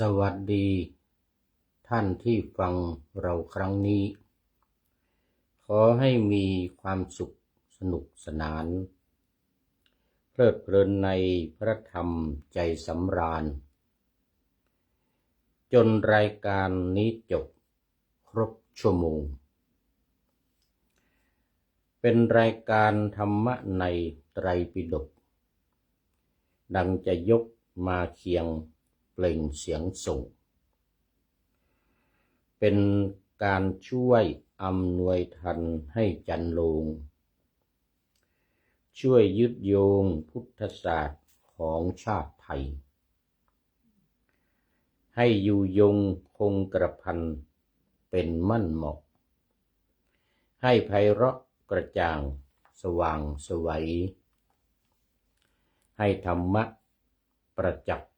สวัสดีท่านที่ฟังเราครั้งนี้ขอให้มีความสุขสนุกสนานเพลิดเพลินในพระธรรมใจสำราญจนรายการนี้จบครบชั่วโมงเป็นรายการธรรมะในไตรปิฎกดังจะยกมาเคียงเปล่งเสียงส่งเป็นการช่วยอำนวยทันให้จันโลงช่วยยึดโยงพุทธศาสตร์ของชาติไทยให้อยู่ยงคงกระพันเป็นมั่นเหมาะให้ไพเราะกระจ่างสว่างไสวให้ธรรมะประจักษ์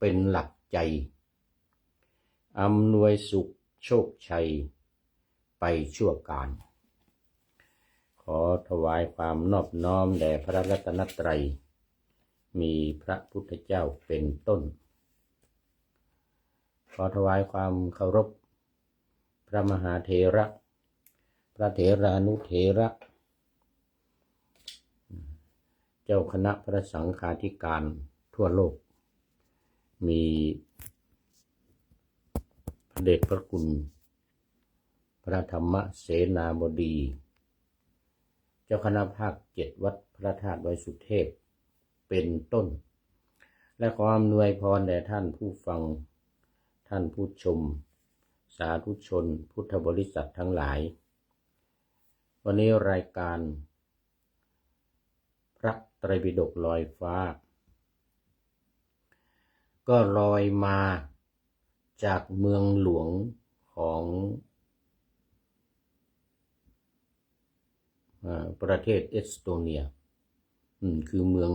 เป็นหลักใจอำนวยสุขโชคชัยไปชั่วการขอถวายความนอบน้อมแด่พระรัตนตรัยมีพระพุทธเจ้าเป็นต้นขอถวายความเคารพพระมหาเถระพระเถรานุเถระเจ้าคณะพระสังฆาธิการทั่วโลกมีพระเดชพระคุณพระธรรมเสนาบดีเจ้าคณะภาค7วัดพระธาตุดอยสุเทพเป็นต้นและขออำนวยพรแด่ท่านผู้ฟังท่านผู้ชมสาธุชนพุทธบริษัททั้งหลายวันนี้รายการพระไตรปิฎกลอยฟ้าก็ลอยมาจากเมืองหลวงของประเทศเอสโตเนียคือเมือง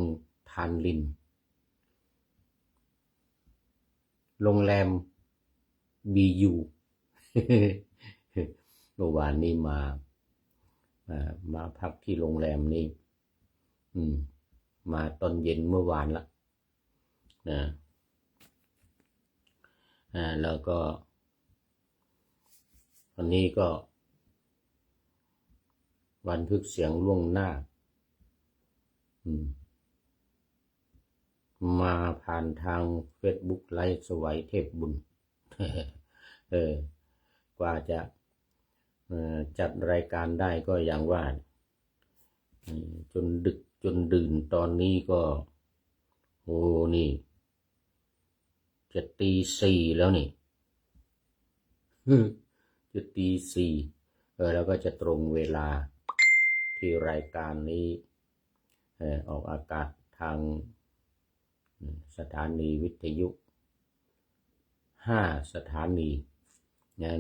ทานลินโรงแรมBU เมื่อวานนี้มาพักที่โรงแรมนี้มาตอนเย็นเมื่อวานละนะแล้วก็วันนี้ก็บันทึกเสียงล่วงหน้ามาผ่านทาง Facebook ไลฟ์สวัยเทพบุญ กว่าจะจัดรายการได้ก็อย่างว่าจนดึกจนดื่นตอนนี้ก็นี่จะตี 4แล้วนี่จะตี 4แล้วก็จะตรงเวลาที่รายการนี้ออกอากาศทางสถานีวิทยุ5 สถานี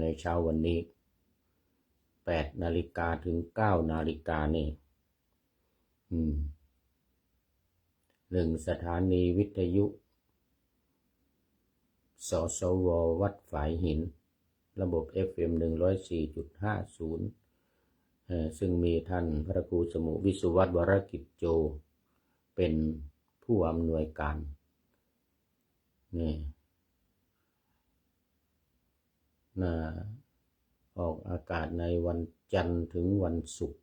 ในเช้าวันนี้8 นาฬิกาถึง 9 นาฬิกานี่1 สถานีวิทยุสสว.วัดฝายหินระบบ FM 104.50ซึ่งมีท่านพระครูสมุวิสุวัฒน์วรกิจโจเป็นผู้อำนวยการนี่ออกอากาศในวันจันทร์ถึงวันศุกร์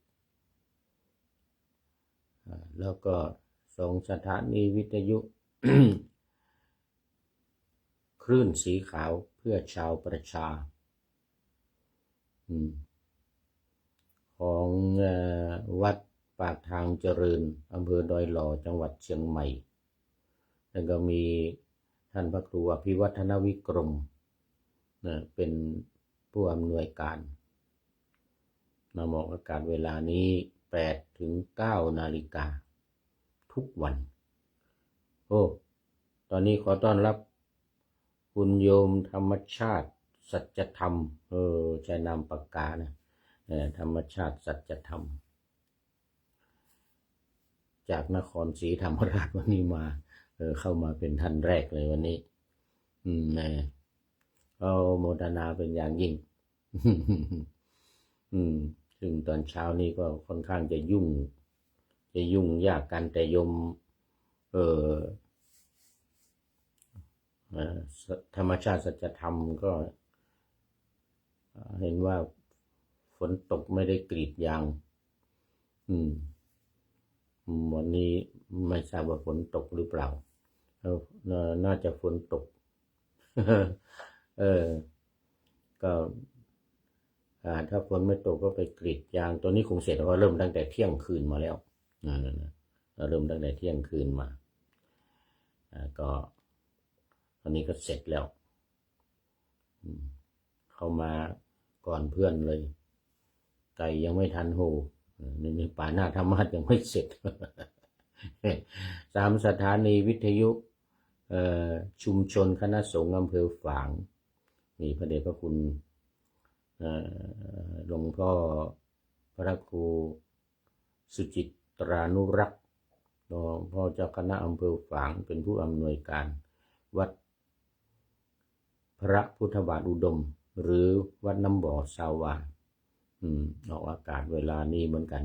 แล้วก็2 สถานีวิทยุ คลื่นสีขาวเพื่อชาวประชาของวัดปากทางเจริญอำเภอดอยหล่อจังหวัดเชียงใหม่แล้วก็มีท่านพระครูอภิวัฒนวิกรมเป็นผู้อำนวยการมาออกอากาศเวลานี้8 ถึง 9 นาฬิกาทุกวันตอนนี้ขอต้อนรับคุณโยมธรรมชาติสัจธรรมใช้นามปากกานะธรรมชาติสัจธรรมจากนครศรีธรรมราชวันนี้มาเข้ามาเป็นท่านแรกเลยวันนี้โมทนาเป็นอย่างยิ่ง ซึ่งตอนเช้านี้ก็ค่อนข้างจะยุ่งยากกันแต่โยม ธรรมชาติสัจธรรมก็เห็นว่าฝนตกไม่ได้กรีดยางวันนี้ไม่ทราบว่าฝนตกหรือเปล่าน่าจะฝนตก ก็ถ้าฝนไม่ตกก็ไปกรีดยางตัวนี้คงเสร็จแล้วก็เริ่มตั้งแต่เที่ยงคืนมาแล้วเริ่มตั้งแต่เที่ยงคืนมาก็ตอนนี้ก็เสร็จแล้วเข้ามาก่อนเพื่อนเลยไก่ยังไม่ทันโหในป่าหน้าธรรมะยังไม่เสร็จ 3 สถานีวิทยุชุมชนคณะสงฆ์อำเภอฝางมีพระเดชพระคุณหลวงพ่อพระครูสุจิตรานุรักษ์หลวงพ่อเจ้าคณะอำเภอฝางเป็นผู้อำนวยการวัดพระพุทธบาทอุดมหรือวัดน้ำบ่อสาวาออกอากาศเวลานี้เหมือนกัน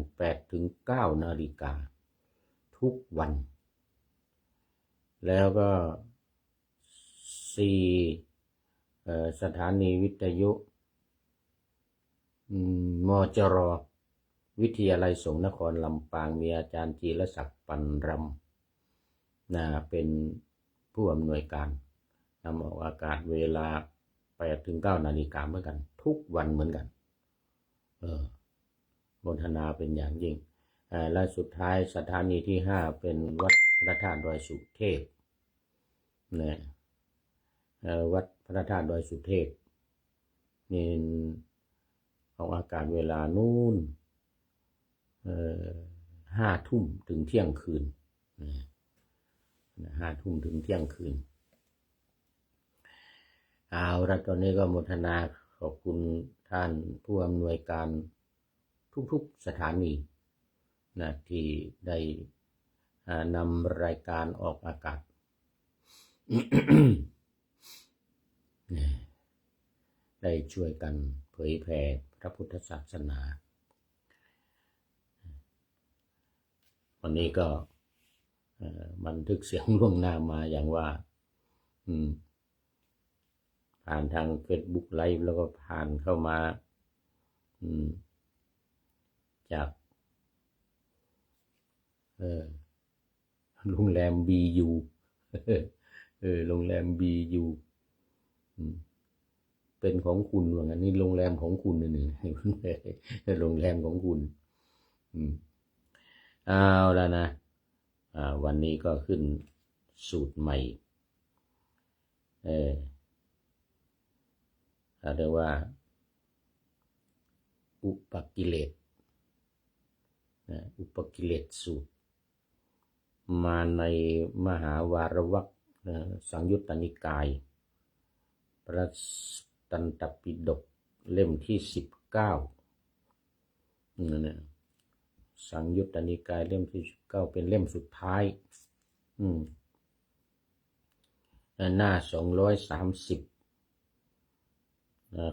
8-9 นาฬิกาทุกวันแล้วก็4 สถานีวิทยุมจร.วิทยาลัยสงฆ์นครลำปางมีอาจารย์จีรศักดิ์ปันรำเป็นผู้อำนวยการนำออกอากาศเวลา 8-9 นาฬิกาเหมือนกันทุกวันเหมือนกันโมทนาเป็นอย่างยิ่งและสุดท้ายสถานีที่ 5เป็นวัดพระธาตุดอยสุเทพวัดพระธาตุดอยสุเทพนี่ออกอากาศเวลานู่น5 ทุ่มถึงเที่ยงคืน5 ทุ่มถึงเที่ยงคืนเอาละตอนนี้ก็โมทนาขอบคุณท่านผู้อำนวยการทุกๆสถานีที่ได้นำรายการออกอากาศ ได้ช่วยกันเผยแผ่พระพุทธศาสนาวันนี้ก็บันทึกเสียงล่วงหน้ามาอย่างว่าผ่านทาง Facebook Live แล้วก็ผ่านเข้ามาจากโรงแรม BU โรงแรม BU เป็นของคุณว่างั้นนี่โรงแรมของคุณนี่โรงแรมของคุณเอาแล้วนะวันนี้ก็ขึ้นสูตรใหม่เรียกว่าอุปกิเลสสูตรมาในมหาวารวรรคสังยุตตนิกายพระตันตปิฎกเล่มที่19สังยุตตนิกายเล่มที่19เป็นเล่มสุดท้ายหน้า230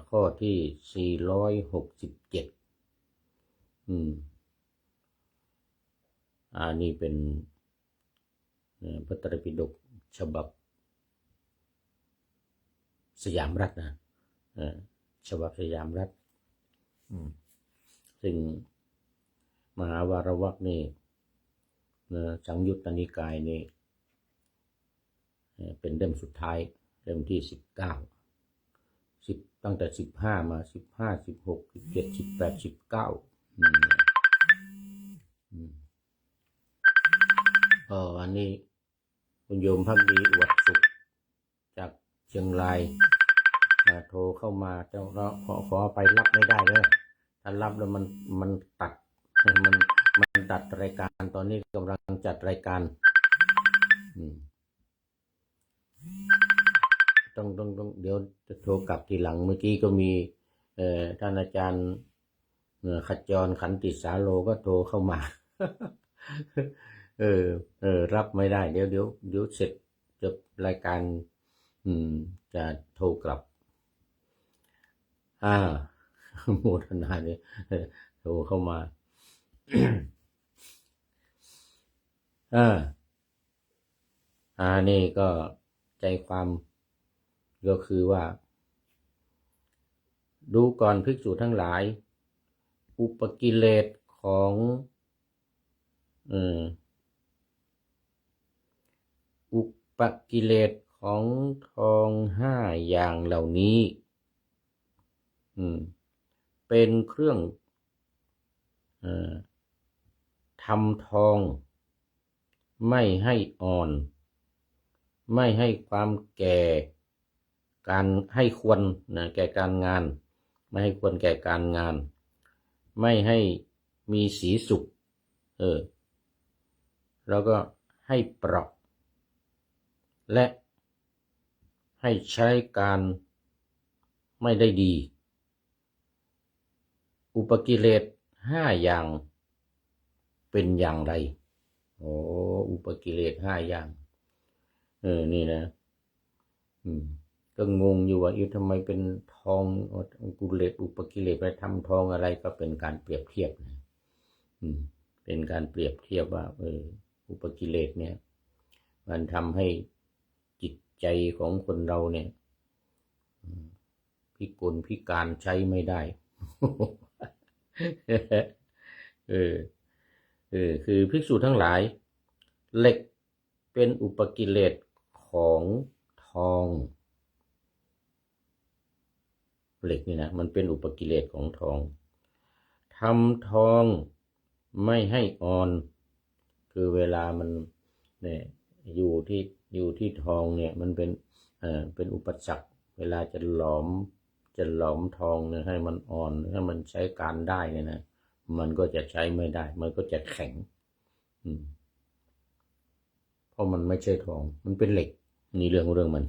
ข้อที่467นี่เป็นพระไตรปิฎกฉบับสยามรัฐฉบับสยามรัฐซึ่งมหาวารวรรคนี่สังยุตตนิกายนี่เป็นเล่มสุดท้ายเล่มที่19ตั้งแต่15มา15 16 17 18 19อันนี้คุณโยมภักดีอวดสุขจากเชียงรายโทรเข้ามาเจ้าขอไปรับไม่ได้เลยถ้ารับแล้วมันตัดมันตัดรายการตอนนี้กำลังจัดรายการต้องเดี๋ยวจะโทรกลับทีหลังเมื่อกี้ก็มีท่านอาจารย์ขจรขันติสาโลก็โทรเข้ามารับไม่ได้เดี๋ยวเสร็จจบรายการจะโทรกลับโมทนาเนี่ยโทรเข้ามานี่ก็ใจความ ก็คือว่าดูก่อนภิกษุทั้งหลายอุปกิเลสของอุปกิเลสของทอง5 อย่างเหล่านี้เป็นเครื่องทำทองไม่ให้อ่อนไม่ให้ความแก่การให้ควรแก่การงานไม่ให้ควรแก่การงานไม่ให้มีสีสุขแล้วก็ให้เปราะและให้ใช้การไม่ได้ดีอุปกิเลส5 อย่างเป็นอย่างไรอุปกิเลส5 อย่างนี่นะก็งงอยู่ว่าทำไมเป็นทองกิเลสอุปกิเลสไปทำทองอะไรก็เป็นการเปรียบเทียบนะเป็นการเปรียบเทียบว่าอุปกิเลสเนี่ยมันทำให้จิตใจของคนเราเนี่ยพิกลพิการใช้ไม่ได้ คือภิกษุทั้งหลายเหล็กเป็นอุปกิเลสของทองเหล็กนี่นะมันเป็นอุปกิเลสของทองทำทองไม่ให้อ่อนคือเวลามันเนี่ยอยู่ที่ทองเนี่ยมันเป็นอุปสรรคเวลาจะหลอมทองเนี่ยให้มันอ่อนให้มันใช้การได้เนี่ยนะมันก็จะใช้ไม่ได้มันก็จะแข็งเพราะมันไม่ใช่ทองมันเป็นเหล็กนี่เรื่องมัน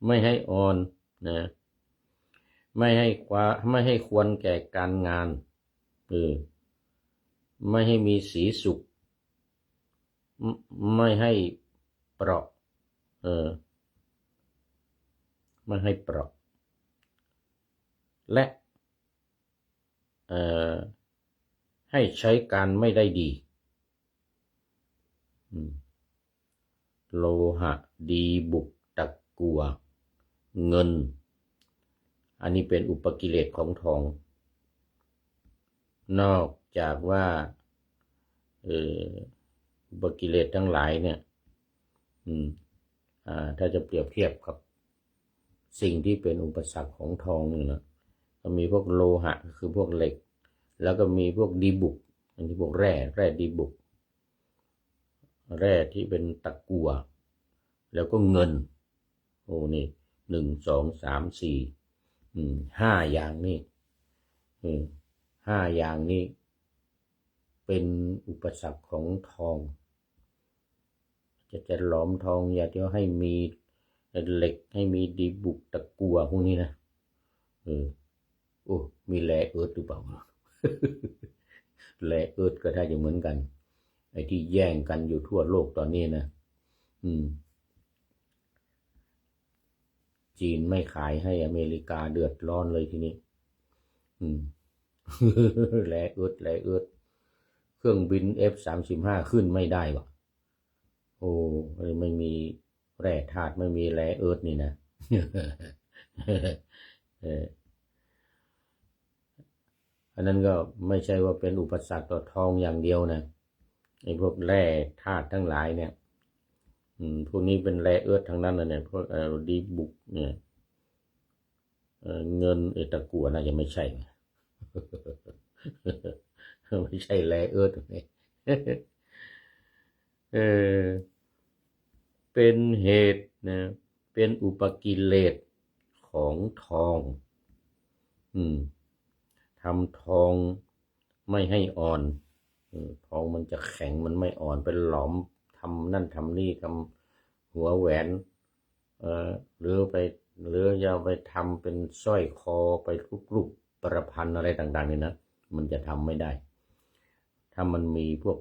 ไม่ให้อ่อนนะไม่ให้ควรแก่การงานไม่ให้มีสีสุขไม่ให้เปราะไม่ให้เปราะและให้ใช้การไม่ได้ดีโลหะดีบุกตะกั่วเงินอันนี้เป็นอุปกิเลสของทองนอกจากว่าอุปกิเลสทั้งหลายเนี่ยถ้าจะเปรียบเทียบกับสิ่งที่เป็นอุปสรรคของทองนี่นะก็มีพวกโลหะคือพวกเหล็กแล้วก็มีพวกดีบุกอันนี้พวกแร่ดีบุกแร่ที่เป็นตะกั่วแล้วก็เงินนี่1 2 3 4 5 อย่างนี่5 อย่างนี้เป็นอุปสรรคของทองจะหลอมทองอย่าเที่ยวให้มีเหล็กให้มีดีบุกตะกั่วพวกนี้นะมีแร่เอิร์ธหรือเปล่า แร่เอิร์ธก็ได้อยู่เหมือนกันไอ้ที่แย่งกันอยู่ทั่วโลกตอนนี้นะจีนไม่ขายให้อเมริกาเดือดร้อนเลยทีนี้แร่เอิร์ธเครื่องบิน F-35 ขึ้นไม่ได้วะไม่มีแร่ธาตุไม่มีแร่เอิร์ธนี่นะอันนั้นก็ไม่ใช่ว่าเป็นอุปสรรคต่อทองอย่างเดียวนะไอ้พวกแร่ธาตุทั้งหลายเนี่ยพวกนี้เป็นแร่เอิร์ธทั้งนั้นเลยเนี่ยพวกดีบุกเนี่ยเงินตะกั่วน่าจะไม่ใช่ไม่ใช่แร่เอิร์ธนี่เป็นเหตุนะเป็นอุปกิเลสของทองทำทองไม่ให้อ่อนทองมันจะแข็งมันไม่อ่อนเป็นหลอมทำนั่นทำนี่ทำหัวแหวนหรือจะไปทำเป็นสร้อยคอไปรูปประพันธ์อะไรต่างๆนี่นะมันจะทำไม่ได้ถ้ามันมีพวก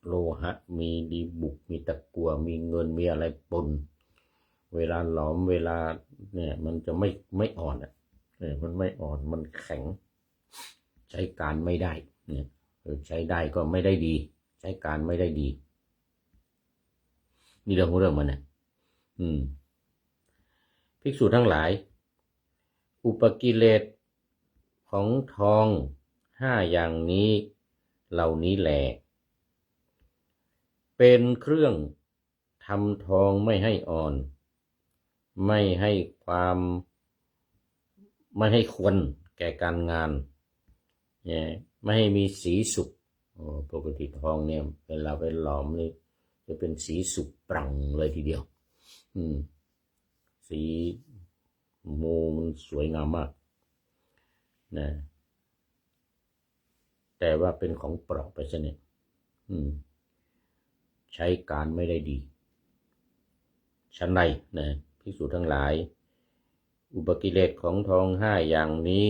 โลหะมีดีบุกมีตะกั่วมีเงินมีอะไรปนเวลาหลอมเวลาเนี่ยมันจะไม่อ่อนมันไม่อ่อนมันแข็งใช้การไม่ได้เนี่ยใช้ได้ก็ไม่ได้ดีใช้การไม่ได้ดีนี่เรื่องมันนะ ภิกษุทั้งหลายอุปกิเลสของทอง5อย่างนี้เหล่านี้แหลเป็นเครื่องทำทองไม่ให้อ่อนไม่ให้ควรแก่การงานไม่ให้มีสีสุกปกติทองเนี่ยเวลาไปหลอมนี่จะเป็นสีสุกปรั่งเลยทีเดียวสีมูมันสวยงามมากนะแต่ว่าเป็นของเปราะไปซะเนี่ยใช้การไม่ได้ดีฉันใดนะภิกษุทั้งหลายอุปกิเลสของทอง5อย่างนี้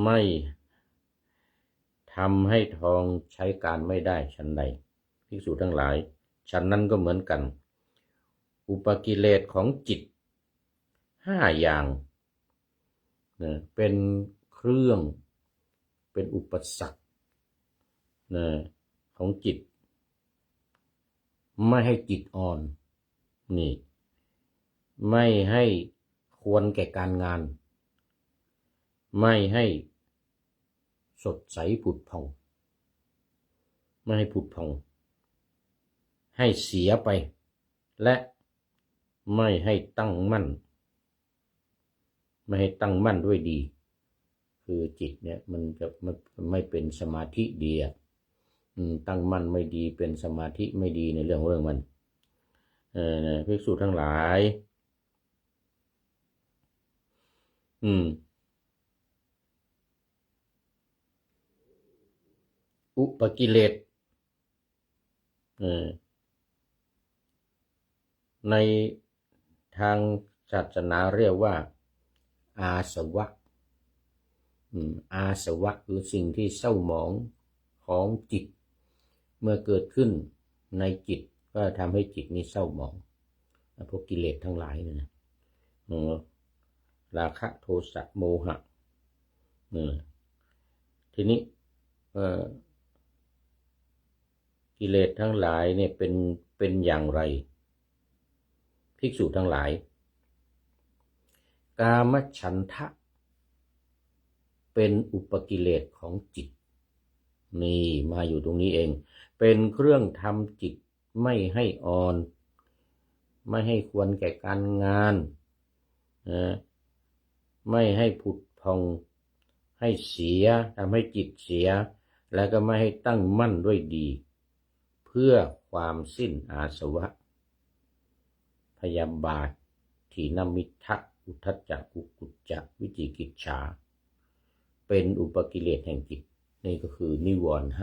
ไม่ทำให้ทองใช้การไม่ได้ฉันใดภิกษุทั้งหลายฉันนั้นก็เหมือนกันอุปกิเลสของจิต5อย่างนะเป็นเครื่องเป็นอุปสรรคนะของจิตไม่ให้จิตอ่อนนี่ไม่ให้ควรแก่การงานไม่ให้สดใสผุดผ่องไม่ให้ผุดผ่องให้เสียไปและไม่ให้ตั้งมั่นด้วยดีคือจิตเนี่ยมันจะไม่เป็นสมาธิดีตั้งมั่นไม่ดีเป็นสมาธิไม่ดีในเรื่องมันภิกษุทั้งหลายอุปกิเลสในทางศาสนาเรียกว่าอาสวะอาสวะคือสิ่งที่เศร้าหมองของจิตเมื่อเกิดขึ้นในจิตก็ทำให้จิตนี้เศร้าหมองพวกกิเลสทั้งหลายนะราคะโทสะโมหะทีนี้กิเลสทั้งหลายเนี่ยเป็นอย่างไรภิกษุทั้งหลายกามฉันทะเป็นอุปกิเลสของจิตนี่มาอยู่ตรงนี้เองเป็นเครื่องทำจิตไม่ให้อ่อนไม่ให้ควรแก่การงานไม่ให้ผุดพองให้เสียทำให้จิตเสียแล้วก็ไม่ให้ตั้งมั่นด้วยดีเพื่อความสิ้นอาสวะพยาบาทถีนมิทธะอุทธัจจะกุกุจจะวิจิกิจฉาเป็นอุปกิเลสแห่งจิตนี่ก็คือนิวรณ์5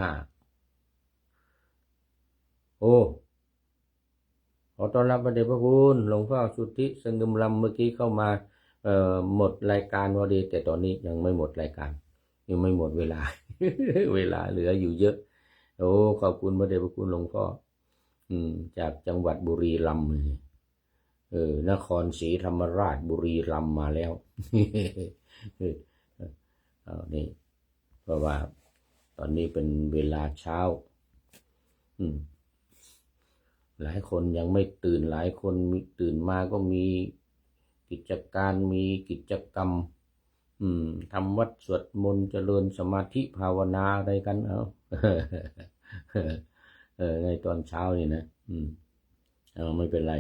ขอต้อนรับพระเดชพระคุณหลวงพ่อสุทธิสงึมลำเมื่อกี้เข้ามาหมดรายการพอดีแต่ตอนนี้ยังไม่หมดรายการยังไม่หมดเวลา เวลาเหลืออยู่เยอะขอบคุณพระเดชพระคุณหลวงพ่อจากจังหวัดบุรีรัมย์นครศรีธรรมราชบุรีรัมย์มาแล้วนี่เพราะว่าตอนนี้เป็นเวลาเช้าหลายคนยังไม่ตื่นหลายคนตื่นมาก็มีกิจการมีกิจกรรมทำวัดสวดมนต์เจริญสมาธิภาวนาอะไรกันในตอนเช้านี่นะไม่เป็นไร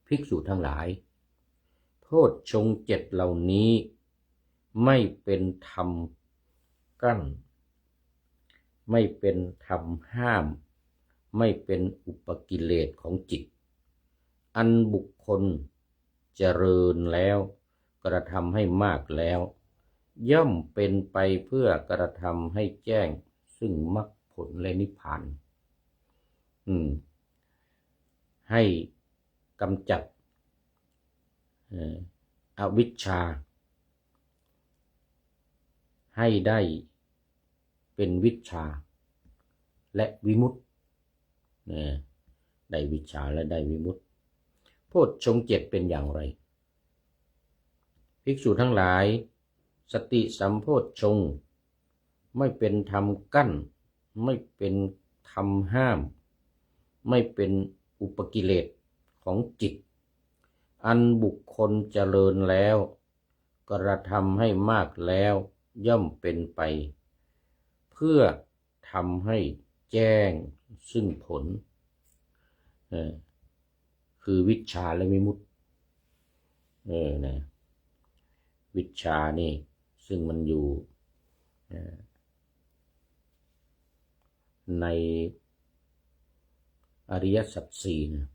ภิกษุทั้งหลายโพชฌงค์7เหล่านี้ไม่เป็นธรรมกั้นไม่เป็นธรรมห้ามไม่เป็นอุปกิเลสของจิตอันบุคคลเจริญแล้วกระทำให้มากแล้วย่อมเป็นไปเพื่อกระทำให้แจ้งซึ่งมรรคผลและนิพพานให้กำจัดอวิชชาให้ได้เป็นวิชชาและวิมุตติได้วิชชาและได้วิมุตติโพชฌงค์7เป็นอย่างไรภิกษุทั้งหลายสติสัมโพชฌงค์ไม่เป็นธรรมกั้นไม่เป็นธรรมห้าม ไม่เป็นอุปกิเลสของจิตอันบุคคลเจริญแล้วกระทำให้มากแล้วย่อมเป็นไปเพื่อทำให้แจ้งซึ่งผลคือวิชชาและวิมุตตินะวิชชานี่ซึ่งมันอยู่ในอริยสัจสี่นะ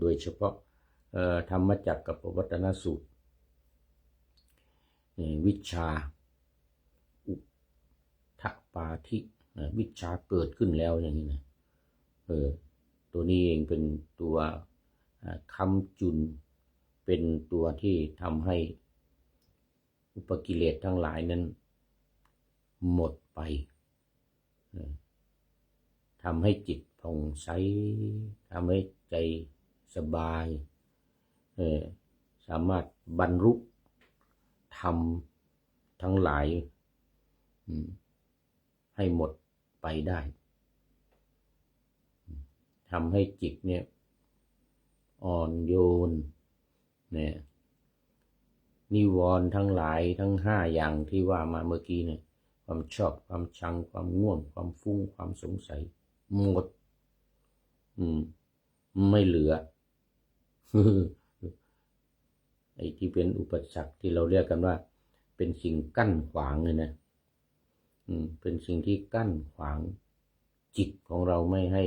โดยเฉพาะธรรมจักรกับปวัตตนสูตรวิชชาอุทปาธิวิชชาเกิดขึ้นแล้วอย่างนี้นะตัวนี้เองเป็นตัวคำจุนเป็นตัวที่ทำให้อุปกิเลสทั้งหลายนั้นหมดไปทำให้จิตผ่องใสทำให้ใจสบายสามารถบรรลุธรรมทั้งหลายให้หมดไปได้ทำให้จิตเนี่ยอ่อนโยนเนี่ยนิวรณ์ทั้งหลายทั้งห้าอย่างที่ว่ามาเมื่อกี้เนี่ยความชอบความชังความง่วงความฟุ้งความสงสัยหมดไม่เหลือ ไอ้ที่เป็นอุปสรรคที่เราเรียกกันว่าเป็นสิ่งกั้นขวางเลยนะเป็นสิ่งที่กั้นขวางจิตของเราไม่ให้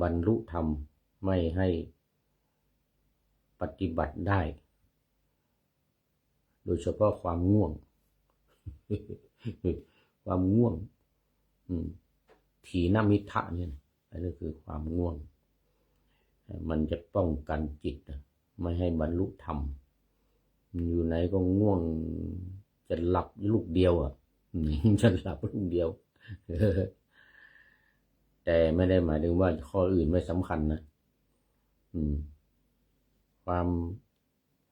บรรลุธรรมไม่ให้ปฏิบัติได้โดยเฉพาะความง่วง ความง่วงถีนมิทะเนี่ยอันนี้คือความง่วงมันจะป้องกันจิตไม่ให้บรรลุธรรมอยู่ไหนก็ง่วงจะหลับลูกเดียวจะหลับลูกเดียว แต่ไม่ได้หมายถึงว่าข้ออื่นไม่สำคัญนะค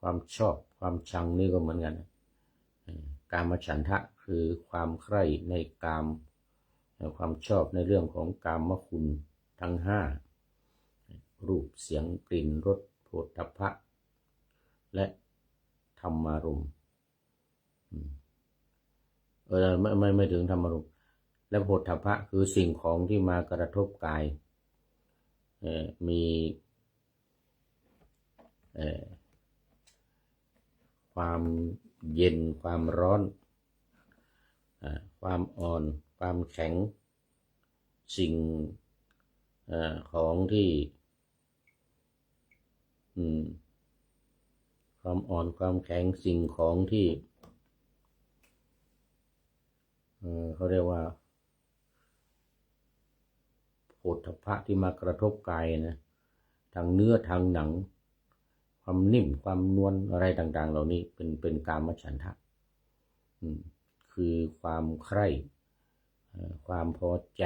วามชอบความชังนี่ก็เหมือนกันกามฉันทะคือความใคร่ในกามความชอบในเรื่องของกามคุณทั้งห้ารูปเสียงกลิ่นรสโผฏฐัพพะและธรรมารมณ์ไม่ถึงธรรมารมณ์และโผฏฐัพพะคือสิ่งของที่มากระทบกายมีความเย็นความร้อนความอ่อนความแข็งสิ่งของที่ความอ่อนความแข็งสิ่งของที่เขาเรียกว่าโผฏฐัพพะที่มากระทบกายนะทางเนื้อทางหนังความนิ่มความนวลอะไรต่างๆเหล่านี้เป็นกามฉันทะคือความใคร่ความพอใจ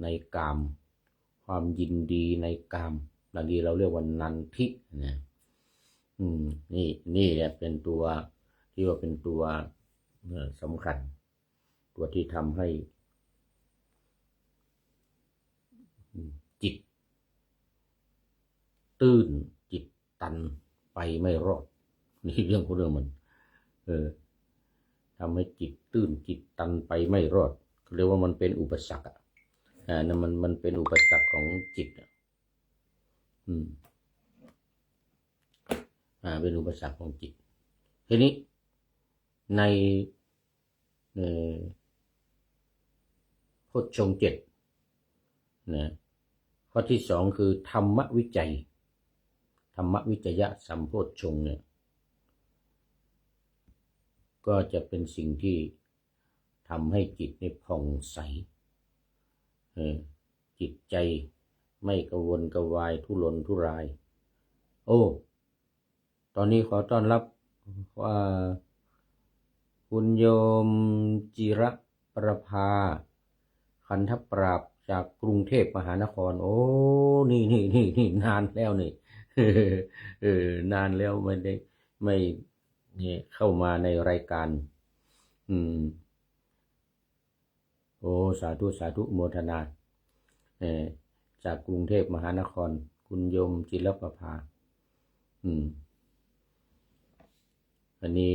ในกามความยินดีในกามบางทีเราเรียกว่านันทินะนี่เนี่ยเป็นตัวที่ว่าเป็นตัวสำคัญตัวที่ทำให้จิตตื้นจิตตันไปไม่รอดนี่เรื่องของเรื่องมันทำให้จิตตื้นจิตตันไปไม่รอดเรียกว่ามันเป็นอุปสรรคนั่นมันเป็นอุปสรรคของจิตเป็นอุปสรรคของจิตทีนี้ในโพชฌงค์ 7นะข้อที่2คือธรรมวิจัยธรรมวิจยะสัมโพชฌงค์เนี่ยก็จะเป็นสิ่งที่ทำให้จิตนี่ผ่องใสจิตใจไม่กระวนกระวายทุรนทุรายตอนนี้ขอต้อนรับว่าคุณโยมจิระประภาคันธปราบจากกรุงเทพมหานครนี่นานแล้วนี่ นานแล้วไม่เข้ามาในรายการสาธุโมทนา เออจากกรุงเทพมหานครคุณโยมจิรประภาอันนี้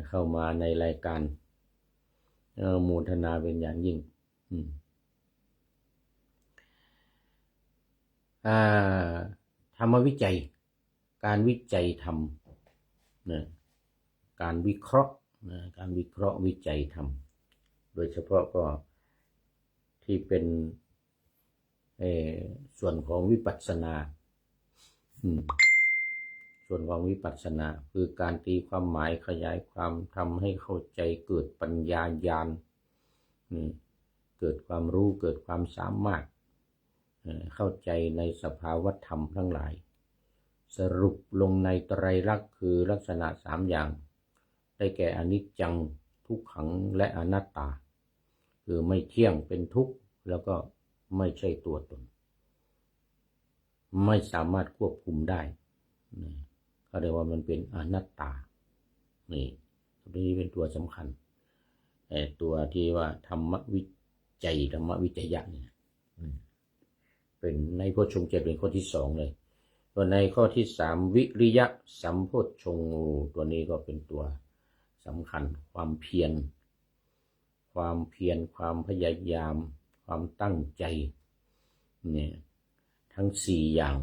เข้ามาในรายการโมทนาเป็นอย่างยิ่งธรรมวิจัยการวิจัยธรรมนะการวิเคราะห์การวิเคราะห์วิจัยธรรมโดยเฉพาะก็ที่เป็นส่วนของวิปัสสนาส่วนของวิปัสสนาคือการตีความหมายขยายความทำให้เข้าใจเกิดปัญญาญาณเกิดความรู้เกิดความสามารถเข้าใจในสภาวธรรมทั้งหลายสรุปลงในไตรลักษณ์คือลักษณะ3อย่างได้แก่อนิจจังทุกขังและอนัตตาคือไม่เที่ยงเป็นทุกข์แล้วก็ไม่ใช่ตัวตนไม่สามารถควบคุมได้เขาเรียกว่ามันเป็นอนัตตานี่ตัวนี้เป็นตัวสำคัญตัวที่ว่าธรรมวิจัยธรรมวิจยะเนี่ยเป็นในโพชฌงค์7เป็นข้อที่2เลยส่วนในข้อที่3วิริยะสัมโพชฌงค์ตัวนี้ก็เป็นตัวสำคัญความเพียรความพยายามความตั้งใจเนี่ยทั้ง4อย่าง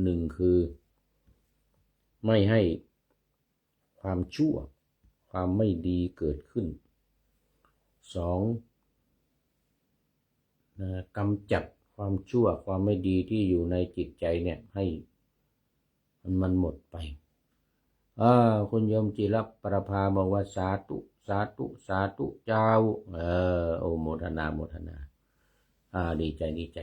1คือไม่ให้ความชั่วความไม่ดีเกิดขึ้น2กำจัดความชั่วความไม่ดีที่อยู่ในจิตใจเนี่ยให้มันหมดไปคุณโยมจิรประภาบอกว่าสาธุสาธุสาธุเจ้าโอโมทนาโมทนาดีใจดีใจ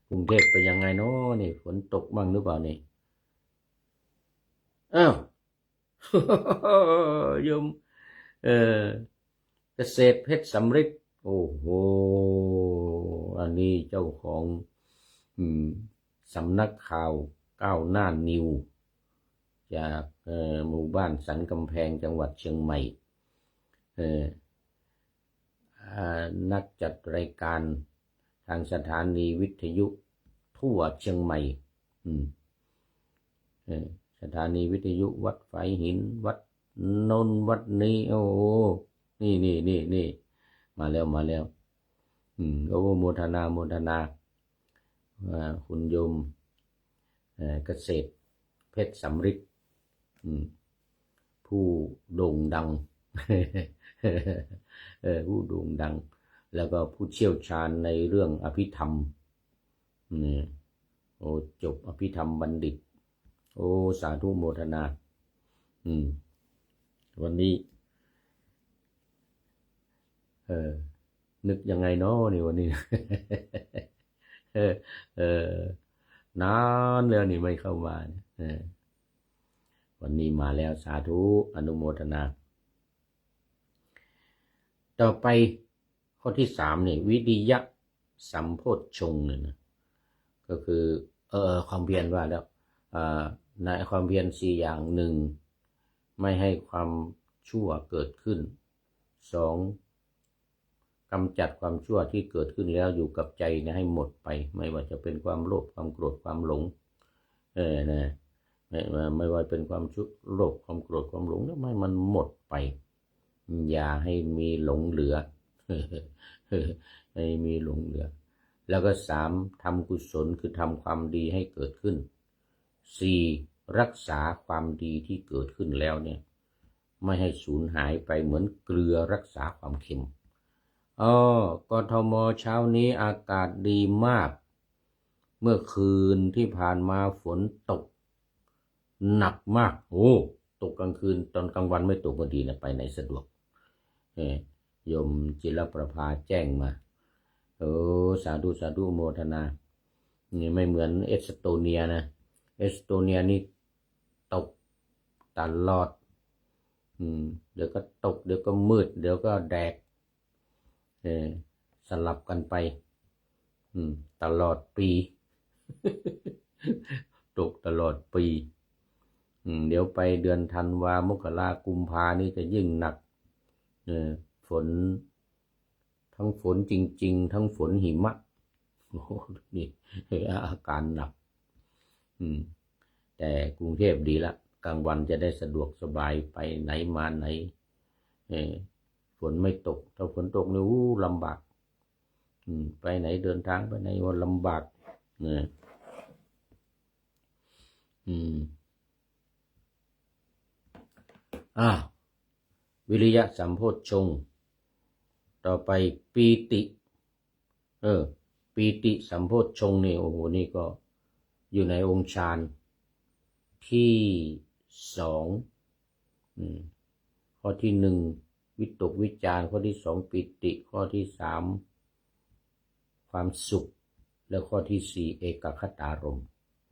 กรุงเทพเป็นยังไงเนาะนี่ฝนตกบ้างหรือเปล่านี่อ้าวโยมเกษตรเพชรสำริดโอ้โหอันนี้เจ้าของสำนักข่าวก้าวหน้านิวจากหมู่บ้านสันกำแพงจังหวัดเชียงใหม่นักจัดรายการทางสถานีวิทยุทั่วเชียงใหม่สถานีวิทยุวัดไฟหินวัดนนวัดนี้โอ้นี่มาแล้วโอ้โมทนาคุณโยมเกษตรเพชรสำริดผู้โด่งดัง ผู้โด่งดังแล้วก็ผู้เชี่ยวชาญในเรื่องอภิธรรมโอ้จบอภิธรรมบัณฑิตโอ้สาธุโมทนาวันนี้นึกยังไงเนาะนี่วันนี้ นานแล้วนี่ไม่เข้ามาวันนี้มาแล้วสาธุอนุโมทนาต่อไปข้อที่3นี่วิริยะสัมโพชฌงค์เนี่ยนะก็คือความเพียรว่าแล้วในความเพียร4อย่าง1ไม่ให้ความชั่วเกิดขึ้น2กำจัดความชั่วที่เกิดขึ้นแล้วอยู่กับใจนะให้หมดไปไม่ว่าจะเป็นความโลภความโกรธความหลงนะไม่ว่าเป็นความโลภความโกรธความหลงแล้วไม่มันหมดไปอย่าให้มีหลงเหลือให้มีหลงเหลือแล้วก็3ทำกุศลคือทำความดีให้เกิดขึ้น4รักษาความดีที่เกิดขึ้นแล้วเนี่ยไม่ให้สูญหายไปเหมือนเกลือรักษาความเค็มกทมเช้านี้อากาศดีมากเมื่อคืนที่ผ่านมาฝนตกหนักมากตกกลางคืนตอนกลางวันไม่ตกพอดีนะไปไหนสะดวกโยมจิรประภาแจ้งมาสาธุโมทนานี่ไม่เหมือนเอสโตเนียนะเอสโตเนียนี่ตกตลอดเดี๋ยวก็ตกเดี๋ยวก็มืดเดี๋ยวก็แดดสลับกันไปตลอดปี ตกตลอดปี เดี๋ยวไปเดือนธันวามกรากุมภานี่จะยิ่งหนักฝนทั้งฝนจริงๆทั้งฝนหิมะโอ้โหนี่อาการหนักแต่กรุงเทพดีละกลางวันจะได้สะดวกสบายไปไหนมาไหนฝนไม่ตกถ้าฝนตกนี่ลำบากไปไหนเดินทางไปไหนว่าลำบากเนี่ยวิริยะสัมโพชฌงค์ต่อไปปีติปีติสัมโพชฌงค์นี่โอ้โหนี่ก็อยู่ในองค์ฌานที่2ข้อที่1วิตกวิจารข้อที่2ปิติข้อที่3ความสุขและข้อที่4เอกคตารมณ์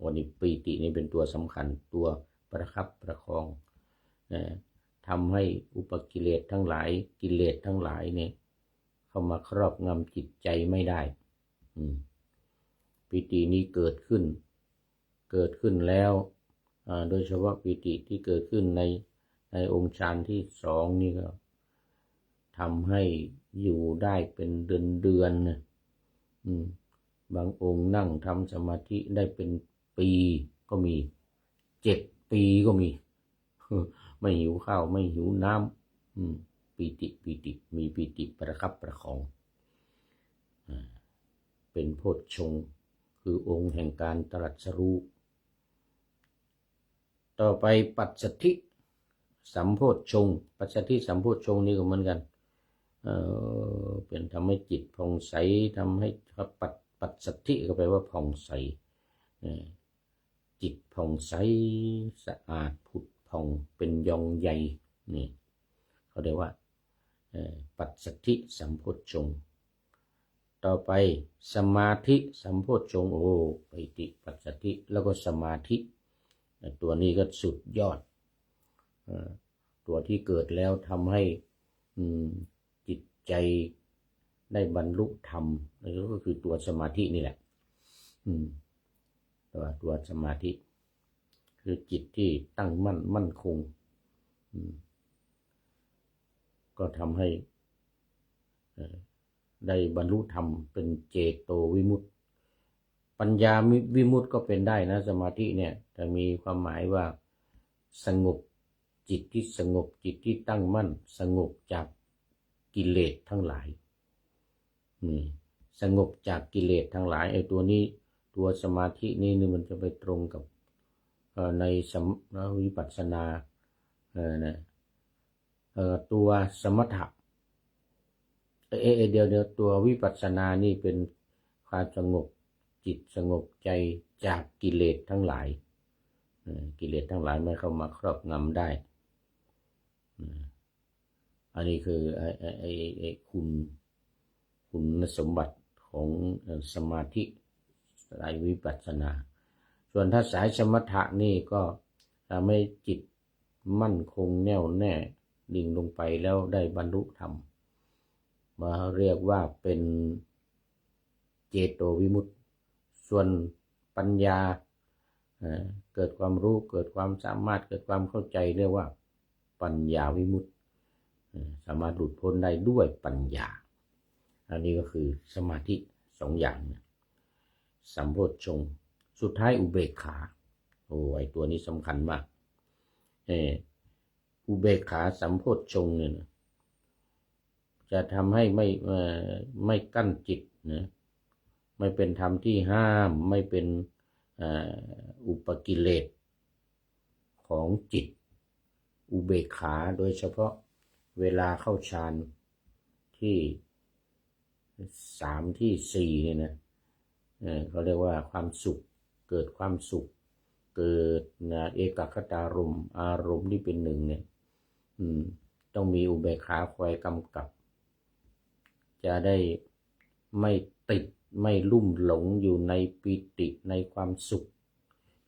วันนี้ปีตินี่เป็นตัวสำคัญตัวประคับประคองทำให้อุปกิเลสทั้งหลายกิเลสทั้งหลายเนี่ยเข้ามาครอบงำจิตใจไม่ได้ปีตินี้เกิดขึ้นแล้วโดยเฉพาะปีติที่เกิดขึ้นในองค์ฌานที่2นี่ก็ทำให้อยู่ได้เป็นเดือนบางองค์นั่งทำสมาธิได้เป็นปีก็มี7 ปีก็มีไม่หิวข้าวไม่หิวน้ำปีติมีปีติประคับประคองเป็นโพชฌงค์คือองค์แห่งการตรัสรู้ต่อไปปัสสัทธิสัมโพชฌงค์ปัสสัทธิสัมโพชฌงค์นี่ก็เหมือนกันเป็นทำให้จิตผ่องใสทำให้ปัสสัทธิก็แปลว่าผ่องใสจิตผ่องใสสะอาดผุดผ่องเป็นยองใยนี่เขาเรียกว่าปัสสัทธิสัมโพชฌงค์ต่อไปสมาธิสัมโพชฌงค์ปิติปัสสัทธิแล้วก็สมาธิตัวนี้ก็สุดยอดตัวที่เกิดแล้วทำให้จิตใจได้บรรลุธรรมนั่นก็คือตัวสมาธินี่แหละตัวสมาธิคือจิตที่ตั้งมั่นคงก็ทำให้ได้บรรลุธรรมเป็นเจโตวิมุตติปัญญาวิมุตติก็เป็นได้นะสมาธิเนี่ยแต่มีความหมายว่าสงบจิตที่สงบจิตที่ตั้งมั่นสงบจากกิเลสทั้งหลายสงบจากกิเลสทั้งหลายไอ้ตัวนี้ตัวสมาธินี่มันจะไปตรงกับในวิปัสสนาตัวสมถะเดี๋ยวตัววิปัสสนานี่เป็นความสงบจิตสงบใจจากกิเลสทั้งหลายกิเลสทั้งหลายไม่เข้ามาครอบงำได้อันนี้คือไอ้คุณสมบัติของสมาธิสายวิปัสสนาส่วนถ้าสายสมถะนี่ก็ทำให้จิตมั่นคงแน่วแน่ดิ่งลงไปแล้วได้บรรลุธรรมมาเรียกว่าเป็นเจโตวิมุตติส่วนปัญญาเกิดความรู้เกิดความสามารถเกิดความเข้าใจเรียกว่าปัญญาวิมุตติสามารถหลุดพ้นได้ด้วยปัญญาอันนี้ก็คือสมาธิ2 อย่างสัมโพชฌงค์สุดท้ายอุเบกขาไอ้ตัวนี้สำคัญมากอุเบกขาสัมโพชฌงค์เนี่ยจะทำให้ไม่กั้นจิตนะไม่เป็นธรรมที่ห้ามไม่เป็นอุปกิเลสของจิตอุเบกขาโดยเฉพาะเวลาเข้าฌานที่3ที่4เนี่ยนะเขาเรียกว่าความสุขเกิดความสุขเกิดเอกคตารมณ์อารมณ์ที่เป็นหนึ่งเนี่ยต้องมีอุเบกขาคอยกำกับจะได้ไม่ติดไม่ลุ่มหลงอยู่ในปิติในความสุข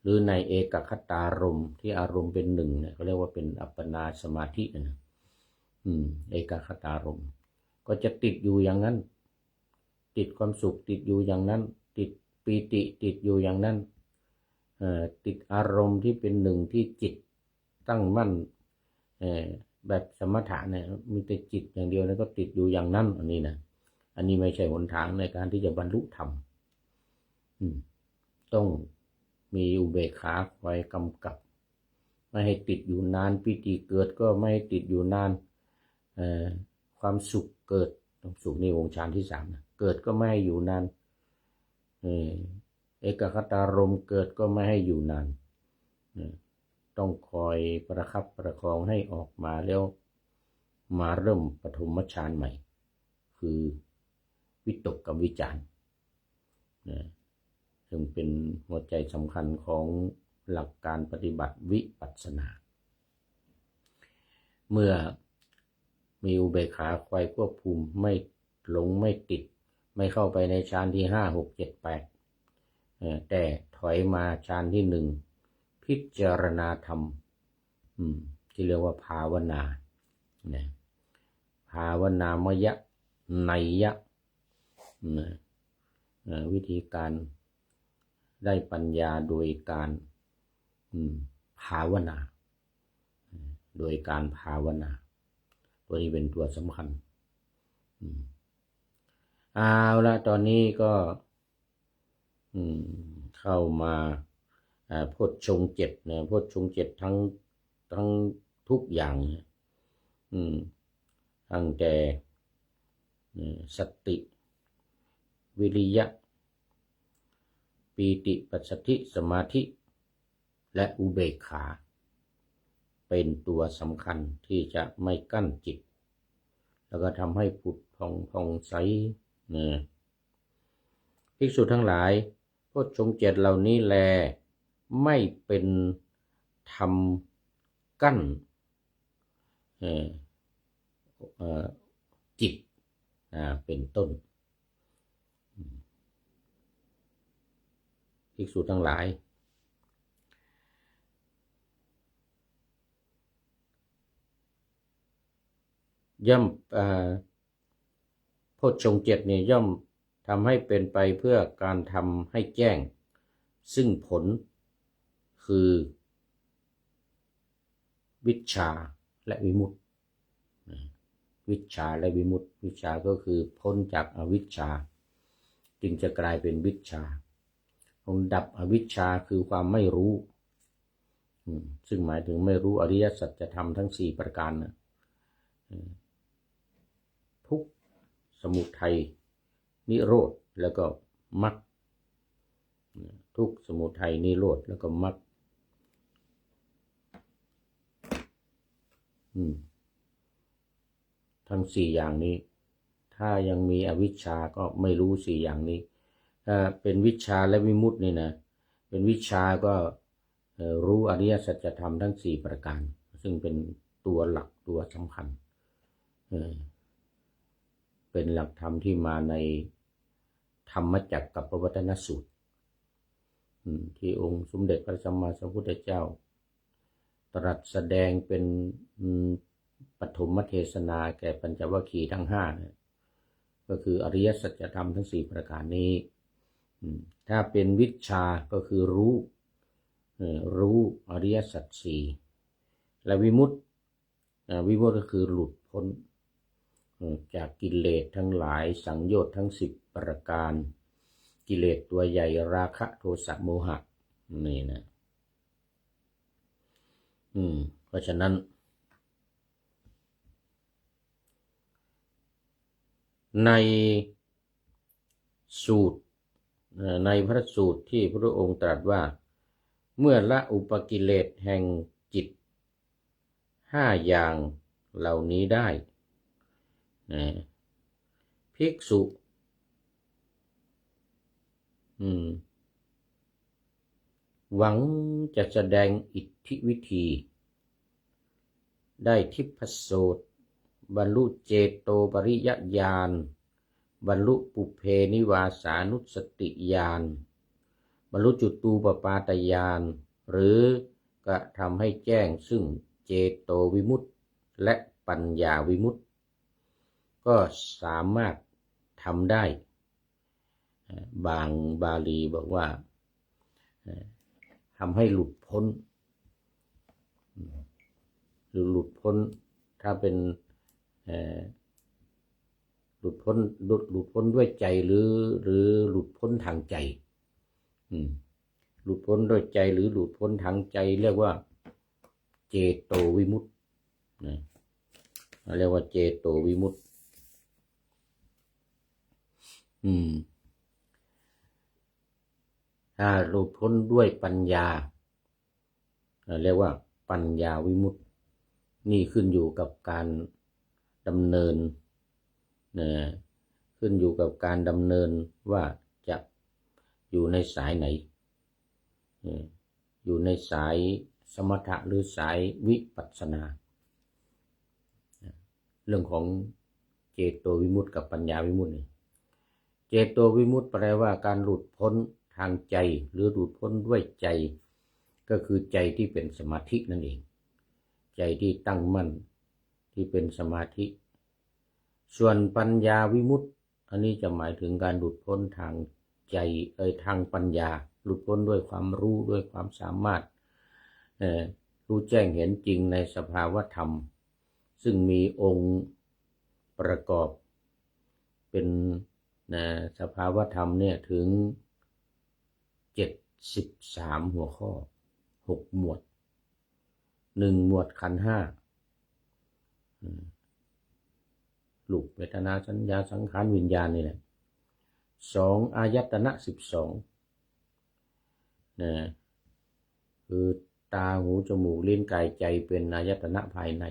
หรือในเอกคตารมณ์ที่อารมณ์เป็นหนึ่งเนี่ยเขาเรียกว่าเป็นอัปปนาสมาธินะเอกคตารมณ์ก็จะติดอยู่อย่างนั้นติดความสุขติดอยู่อย่างนั้นติดปิติติดอยู่อย่างนั้นติดอารมณ์ที่เป็นหนึ่งที่จิต ตั้งมั่นแบบสมถะเนี่ยมีแต่จิตอย่างเดียวแล้วก็ติดอยู่อย่างนั้นอันนี้ไม่ใช่หนทางในการที่จะบรรลุธรรมต้องมีอุเบกขาคอยกำกับไม่ให้ติดอยู่นานปิติเกิดก็ไม่ให้ติดอยู่นานความสุขเกิดสุขในวงฌานที่3นะเกิดก็ไม่ให้อยู่นานเอกคตารมณ์เกิดก็ไม่ให้อยู่นานต้องคอยประคับประคองให้ออกมาแล้วมาเริ่มปฐมฌานใหม่คือวิตกกับวิจารณ์ซึ่งเป็นหัวใจสำคัญของหลักการปฏิบัติวิปัสสนาเมื่อมีอุเบกขาคอยควบคุมไม่หลงไม่ติดไม่เข้าไปในฌานที่5 6 7 8แต่ถอยมาฌานที่1พิจารณาธรรมที่เรียกว่าภาวนาภาวนามยะนัยยะวิธีการได้ปัญญาโดยการภาวนาโดยการภาวนาตัวนี้เป็นตัวสำคัญเอาละตอนนี้ก็เข้ามาโพชฌงค์7นะโพชฌงค์7ทั้งทุกอย่างตั้งแต่สติวิริยะปีติปัสสัทธิสมาธิและอุเบกขาเป็นตัวสำคัญที่จะไม่กั้นจิตแล้วก็ทำให้ผุดผ่องใสภิกษุทั้งหลายโพชฌงค์7เหล่านี้แลไม่เป็นธรรมกั้นจิตเป็นต้นภิกษุทั้งหลายย่อมโพชฌงค์7เนี่ยย่อมทำให้เป็นไปเพื่อการทำให้แจ้งซึ่งผลคือวิชชาและวิมุตติวิชชาและวิมุตติวิชชาก็คือพ้นจากอวิชชาจึงจะกลายเป็นวิชชาองค์ดับอวิชชาคือความไม่รู้ซึ่งหมายถึงไม่รู้อริยสัจธรรมทั้ง4ประการนะทุกข์สมุทัยนิโรธแล้วก็มรรคทุกข์สมุทัยนิโรธแล้วก็มรรคทั้ง4อย่างนี้ถ้ายังมีอวิชชาก็ไม่รู้4อย่างนี้ถ้าเป็นวิชชาและวิมุตตินี่นะเป็นวิชชาก็รู้อริยสัจธรรมทั้ง4ประการซึ่งเป็นตัวหลักตัวสำคัญเป็นหลักธรรมที่มาในธรรมจักรกับปวัตตนสูตรที่องค์สมเด็จพระสัมมาสัมพุทธเจ้าตรัสแสดงเป็นปฐมเทศนาแก่ปัญจวัคคีย์ทั้ง5นะก็คืออริยสัจธรรมทั้ง4ประการนี้ถ้าเป็นวิชชาก็คือรู้อริยสัจ4และวิมุตติก็คือหลุดพ้นจากกิเลสทั้งหลายสังโยชน์ทั้ง10ประการกิเลสตัวใหญ่ราคะโทสะโมหะนี่นะเพราะฉะนั้นในสูตรในพระสูตรที่พระองค์ตรัสว่าเมื่อละอุปกิเลสแห่งจิต5อย่างเหล่านี้ได้ภิกษุหวังจะแสดงอิทธิวิธีได้ทิพพโสตบรรลุเจโตปริยญาณบรรลุปุเพนิวาสานุสติญาณบรรลุจุตูปปาตญาณหรือกระทำให้แจ้งซึ่งเจโตวิมุตติและปัญญาวิมุตติก็สามารถทำได้บางบาลีบอกว่าทำให้หลุดพ้น หรือหลุดพ้นถ้าเป็นหลุดพ้นด้วยใจหรือหลุดพ้นทางใจหลุดพ้นด้วยใจหรือหลุดพ้นทางใจเรียกว่าเจโตวิมุตติเรียกว่าเจโตวิมุตติถ้าหลุดพ้นด้วยปัญญาเรียกว่าปัญญาวิมุตตินี่ขึ้นอยู่กับการดำเนินขึ้นอยู่กับการดำเนินว่าจะอยู่ในสายไหนอยู่ในสายสมถะหรือสายวิปัสสนาเรื่องของเจโตวิมุตติกับปัญญาวิมุตติเจโตวิมุตติแปลว่าการหลุดพ้นทางใจหรือหลุดพ้นด้วยใจก็คือใจที่เป็นสมาธินั่นเองใจที่ตั้งมั่นที่เป็นสมาธิส่วนปัญญาวิมุตติอันนี้จะหมายถึงการหลุดพ้นทางใจทางปัญญาหลุดพ้นด้วยความรู้ด้วยความสามารถรู้แจ้งเห็นจริงในสภาวธรรมซึ่งมีองค์ประกอบเป็นสภาวธรรมเนี่ยถึง73หัวข้อ6หมวด1หมวดขันธ์5รูปเวทนาสัญญาสังขารวิญญาณนี่แหละ2อายตนะ12คือตาหูจมูกลิ้นกายใจเป็นอายตนะภายใน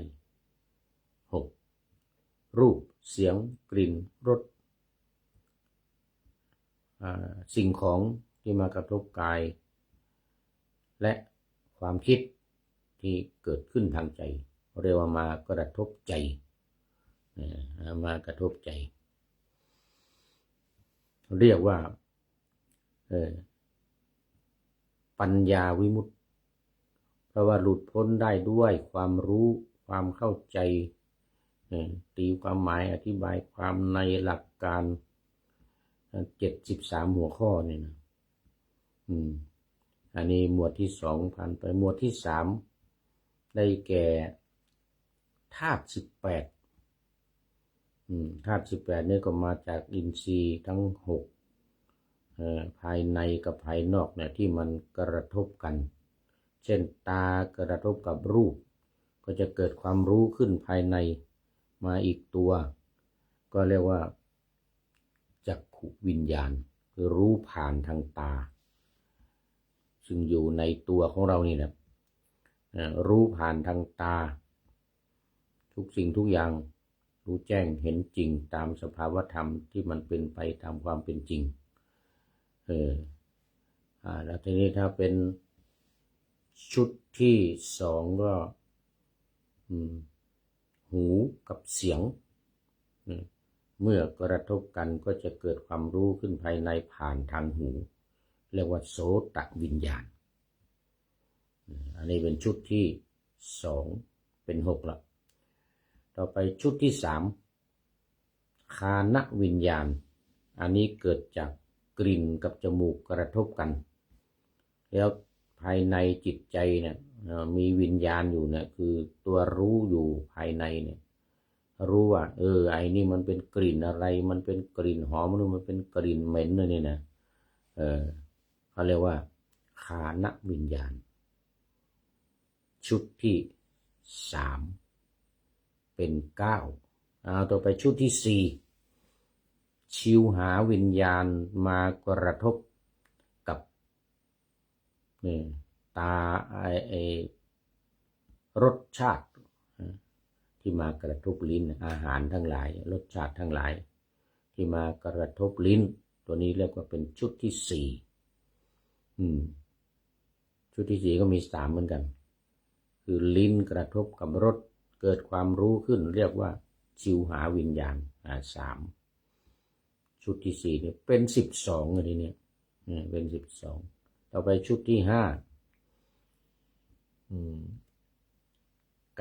6รูปเสียงกลิ่นรสสิ่งของที่มากระทบกายและความคิดที่เกิดขึ้นทางใจเรียกว่ามากระทบใจมากระทบใจเรียกว่าปัญญาวิมุตติเพราะว่าหลุดพ้นได้ด้วยความรู้ความเข้าใจตีความหมายอธิบายความในหลักการ73หัวข้อนี่นะอันนี้หมวดที่2ผ่านไปหมวดที่3ได้แก่ธาตุ18ธาตุ18นี่ก็มาจากอินทรีย์ทั้ง6ภายในกับภายนอกเนี่ยที่มันกระทบกันเช่นตากระทบกับรูปก็จะเกิดความรู้ขึ้นภายในมาอีกตัวก็เรียกว่าจักขุวิญญาณคือรู้ผ่านทางตาซึ่งอยู่ในตัวของเรานี่แหละรู้ผ่านทางตาทุกสิ่งทุกอย่างรู้แจ้งเห็นจริงตามสภาวธรรมที่มันเป็นไปตามความเป็นจริงแล้วทีนี้ถ้าเป็นชุดที่2ก็หูกับเสียงเมื่อกระทบกันก็จะเกิดความรู้ขึ้นภายในผ่านทางหูเรียกว่าโสตวิญญาณอันนี้เป็นชุดที่2เป็น6ละต่อไปชุดที่3ฆานวิญญาณอันนี้เกิดจากกลิ่นกับจมูกกระทบกันแล้วภายในจิตใจเนี่ยมีวิญญาณอยู่เนี่ยคือตัวรู้อยู่ภายในเนี่ยรู้ว่าไอ้นี่มันเป็นกลิ่นอะไรมันเป็นกลิ่นหอมหรือมันเป็นกลิ่นเหม็นนี่นะเขาเรียกว่าฆานวิญญาณชุดที่3เป็น9ต่อไปชุดที่4ชิวหาวิญญาณมากระทบกับตารสชาติที่มากระทบลิ้นอาหารทั้งหลายรสชาติทั้งหลายที่มากระทบลิ้นตัวนี้เรียกว่าเป็นชุดที่4ชุดที่4ก็มี3เหมือนกันคือลิ้นกระทบกับรสเกิดความรู้ขึ้นเรียกว่าชิวหาวิญญาณ3ชุดที่4เนี่ยเป็น12อันนี้เป็น12ต่อไปชุดที่5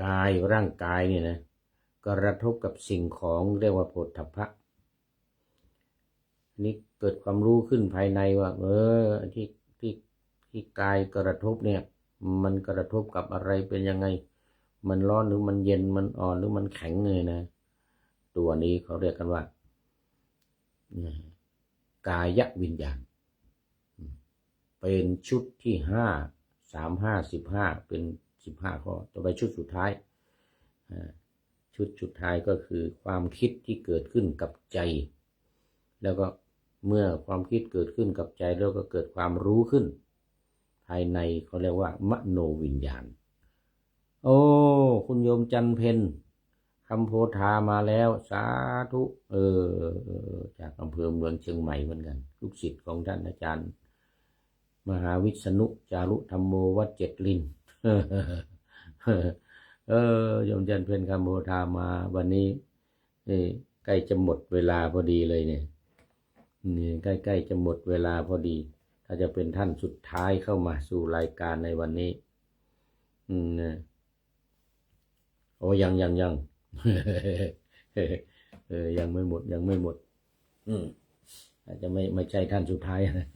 กายร่างกายเนี่ยนะกระทบกับสิ่งของเรียกว่าโผฏฐัพพะนี่เกิดความรู้ขึ้นภายในว่าที่กายกระทบเนี่ยมันกระทบกับอะไรเป็นยังไง มันร้อนหรือมันเย็นมันอ่อนหรือมันแข็งเลยนะตัวนี้เขาเรียกกันว่ากายวิญญาณเป็นชุดที่15 เป็น15 ข้อต่อไปชุดสุดท้ายชุดสุดท้ายก็คือความคิดที่เกิดขึ้นกับใจแล้วก็เมื่อความคิดเกิดขึ้นกับใจแล้วก็เกิดความรู้ขึ้นภายในเขาเรียกว่ามโนวิญญาณโอ้คุณโยมจันเพนคำโพธามาแล้วสาธุจากอำเภอเมืองเชียงใหม่เหมือนกันลูกศิษย์ของท่านอาจารย์มหาวิษณุจารุธรรมโมวัดเจ็ดลินโยมจันเพนคำโพธามาวันนี้ใกล้จะหมดเวลาพอดีเลยเนี่ยนี่ใกล้ๆจะหมดเวลาพอดีถ้าจะเป็นท่านสุดท้ายเข้ามาสู่รายการในวันนี้โอ้ยังยังไม่หมดอาจจะไม่ใช่ท่านสุดท้ายนะ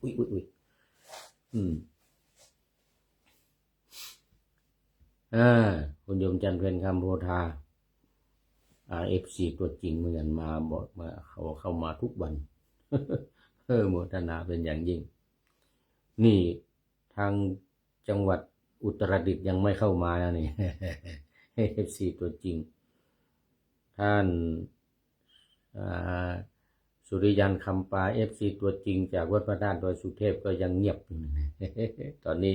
อุ้ยคุณโยมจันเพนคำโพธาFC ตัวจริงเหมือนกันมาบอกมาเข้ามาทุกวันโมทนาเป็นอย่างยิ่งนี่ทางจังหวัดอุตรดิตถ์ยังไม่เข้ามานะนี่ FC ตัวจริงท่านสุริยันคำปา FC ตัวจริงจากวัดพระธาตุดอยสุเทพก็ยังเงียบอยู่ ตอนนี้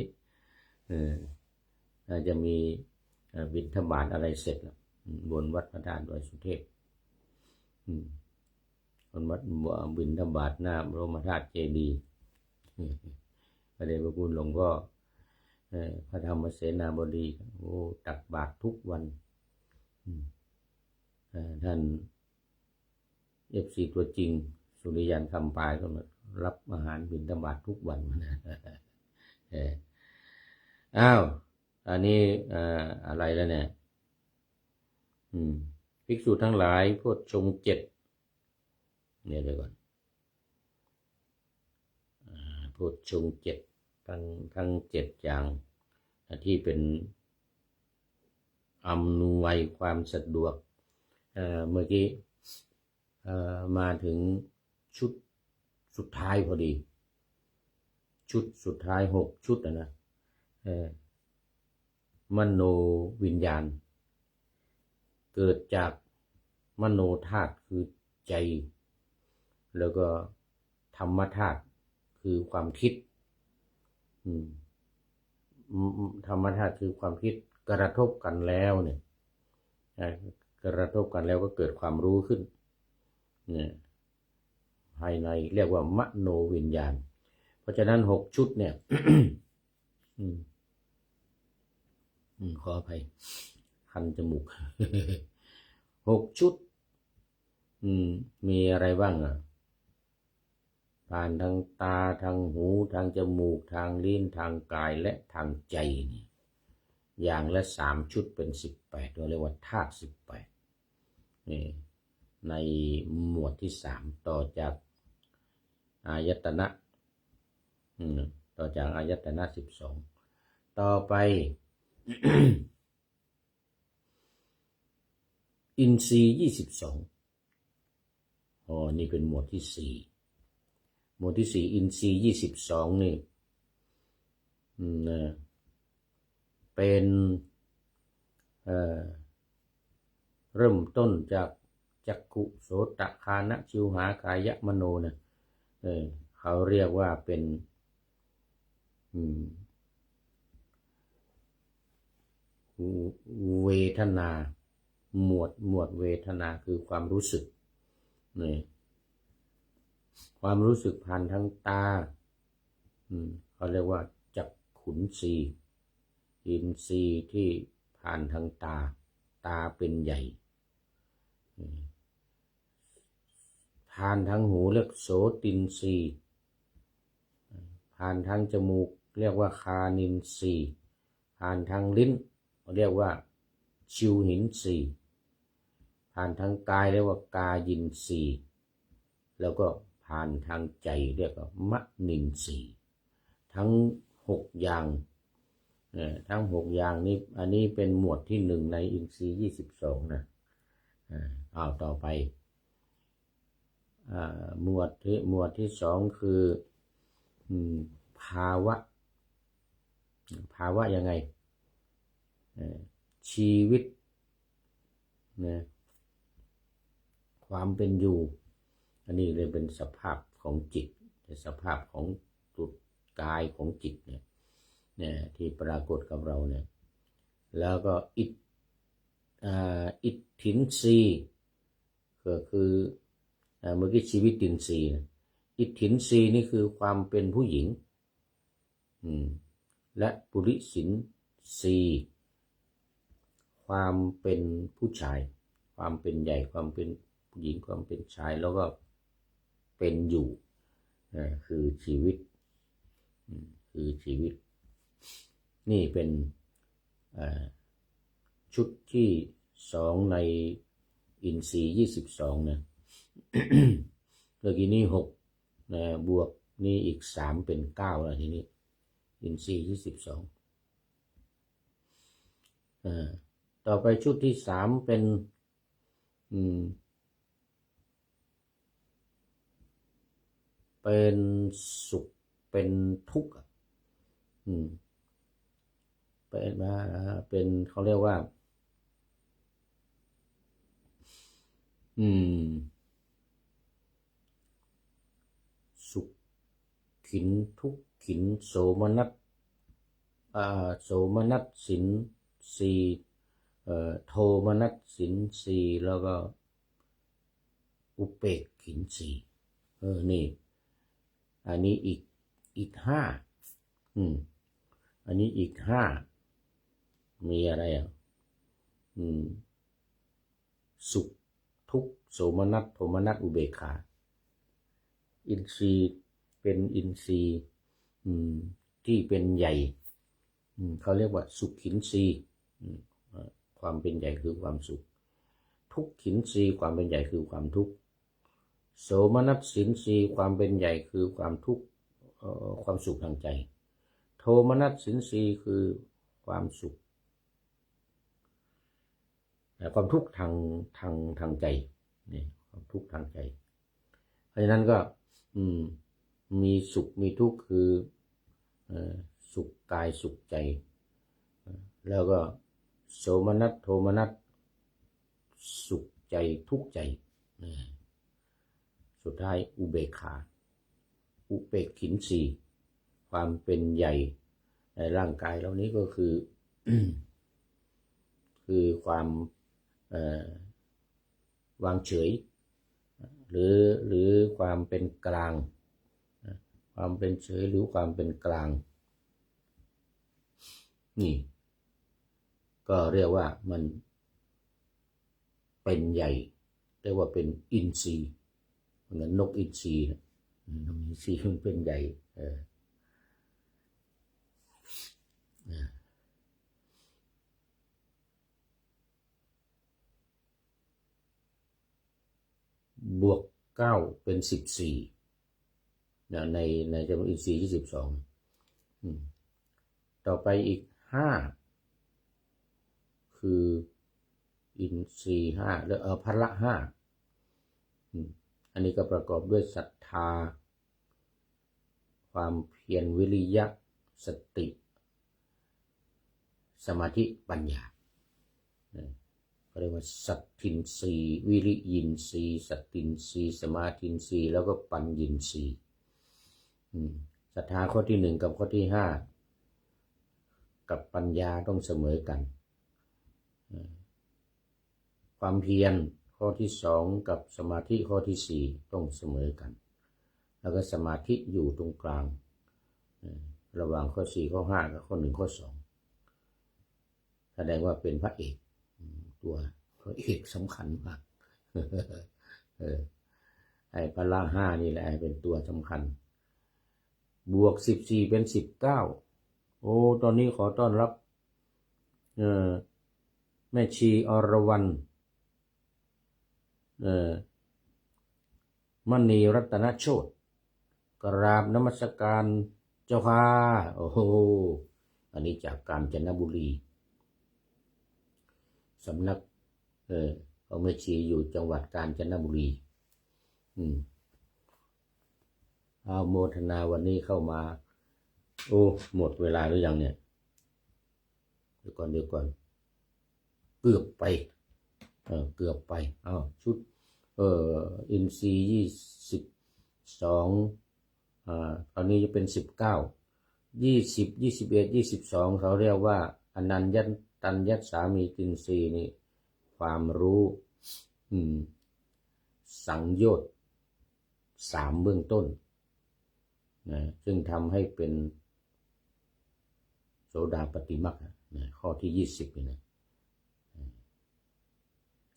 จะมีบิณฑบาตอะไรเสร็จแล้วบนวัดพระธาตุดอยสุเทพบนวัดบิณฑบาตหน้าพระบรมธาตุเจดีย์พระเดชพระคุณหลวงพ่อพระธรรมเสนาบดีโอ้ตักบาตรทุกวันท่านFC ตัวจริงสุริยันคำปายก็มารับอาหารบิณฑบาตทุกวันอ้าวอันนี้อะไรแล้วเนี่ยภิกษุทั้งหลายโพชฌงค์ เนี่ยเลยก่อนโพชฌงค์ ทั้ง7อย่างที่เป็นอำนวยความสะดวกเมื่อกี้มาถึงชุดสุดท้ายพอดีชุดสุดท้าย6 ชุดนะมโนวิญญาณเกิดจากมโนธาตุคือใจแล้วก็ธรรมธาตุคือความคิดธรรมธาตุคือความคิดกระทบกันแล้วเนี่ยกระทบกันแล้วก็เกิดความรู้ขึ้นเนี่ยภายในเรียกว่ามโนวิญญาณเพราะฉะนั้น6 ชุดเนี่ย ขออภัยคันจมูก 6 ชุดมีอะไรบ้างผ่านทางตาทางหูทางจมูกทางลิ้นทางกายและทางใจนี่อย่างละ3 ชุดเป็น18เราเรียกว่าธาตุ18นี่ในหมวดที่3ต่อจากอายตนะต่อจากอายตนะ12ต่อไป อินทรีย์22นี่เป็นหมวดที่4หมวดที่4อินทรีย์22นี่เป็นเริ่มต้นจากจักขุโสตคานะชิวหากายมโนนะเขาเรียกว่าเป็นเวทนาหมวดเวทนาคือความรู้สึกนี่ความรู้สึกผ่านทางตาเขาเรียกว่าจักขุนสีอินทรีย์ที่ผ่านทางตาเป็นใหญ่ผ่านทางหูเรียกโสตินทรีย์ผ่านทางจมูกเรียกว่าคานินทรีย์ผ่านทางลิ้นเรียกว่าชิวหินทรีย์ผ่านทางกายเรียกว่ากายินทรีย์แล้วก็ผ่านทางใจเรียกว่ามนินทรีย์ทั้ง6 อย่าง ทั้ง6 อย่างนี้อันนี้เป็นหมวดที่1ในอินทรีย์22นะต่อไปหมวดที่2คือภาวะยังไงชีวิตนะความเป็นอยู่อันนี้เลยเป็นสภาพของจิตสภาพของตัวกายของจิตเนี่ยที่ปรากฏกับเราเนี่ยแล้วก็อิทธินรีก็คือเมื่อกี้ชีวิตตินทรีย์อิทธินรีนี่คือความเป็นผู้หญิงและปุริสินทรีย์ความเป็นผู้ชายความเป็นใหญ่ความเป็นผู้หญิงความเป็นชายแล้วก็เป็นอยู่คือชีวิตนี่เป็นชุดที่2ในอินทรีย์22นะเมื่อกี้นี้6นะบวกนี่อีก3เป็น9แล้วทีนี้อินทรีย์22ต่อไปชุดที่3เป็นสุขเป็นทุกข์เป็นเขาเรียกว่าสุขขินทุกขินโสมนัสสินสีโทมนัสสินสีแล้วก็อุเปกขินสีนี่อันนี้อีก5อันนี้อีก5มีอะไรสุขทุกข์โสมนัสโทมนัสอุเบกขาอินทรีย์เป็นอินทรีย์ที่เป็นใหญ่เขาเรียกว่าสุขขินทรีย์ความเป็นใหญ่คือความสุขทุกขินทรีย์ความเป็นใหญ่คือความทุกข์โสมนัสสินทรีย์ความเป็นใหญ่คือความทุกข์ความสุขทางใจโทมนัสสินทรีย์คือความสุขความทุกข์ทางใจนี่ความทุกข์ทางใจเพราะฉะนั้นก็มีสุขมีทุกข์คือสุขกายสุขใจแล้วก็โสมนัสโทมนัสสุขใจทุกข์ใจสุดท้ายอุเบกขาอุเปกขินสีความเป็นใหญ่ในร่างกายเหล่านี้ก็คือ คือความวางเฉยหรือความเป็นกลางความเป็นเฉยหรือความเป็นกลางนี่ก็เรียกว่ามันเป็นใหญ่เรียกว่าเป็นอินทรีย์เหมือนนกอินทรีย์นกอินทรีย์มันเป็นใหญ่บวก9เป็น14ในจำนวนอินทรีย์22ต่อไปอีก5คืออินทรีย์5แล้วพละ5อันนี้ก็ประกอบด้วยศรัทธาความเพียรวิริยะสติสมาธิปัญญาเรียกว่าสัตทินรีวิริยินรีสัตตินรีสมาธินรีแล้วก็ปัญญินรีศรัทธาข้อที่1กับข้อที่5กับปัญญาต้องเสมอกันความเพียรข้อที่2กับสมาธิข้อที่4ต้องเสมอกันแล้วก็สมาธิอยู่ตรงกลางระหว่างข้อ4ข้อ5กับข้อ1ข้อ2แสดงว่าเป็นพระเอกตัวพระเอกสำคัญมากไอ้พละ5นี่แหละเป็นตัวสำคัญบวก14เป็น19โอ้ตอนนี้ขอต้อนรับแม่ชีอรวรรณมณีรัตนโชติกราบนมัสการเจ้าค่ะโอ้โห อันนี้จากกาญจนบุรีสำนักของแม่ชีอยู่จังหวัดกาญจนบุรีเอาโมทนาวันนี้เข้ามาโอ้หมดเวลาหรือยังเนี่ยเดี๋ยวก่อนเกือบไปอ้าวชุดอินทรีย์22ตอนนี้จะเป็น19 20 21 22เขาเรียกว่าอนัญญตัญญสามีตินทรีย์นี่ความรู้สังโยชน์3เบื้องต้นนะซึ่งทำให้เป็นโสดาปัตติมรรคนะข้อที่20นี่นะ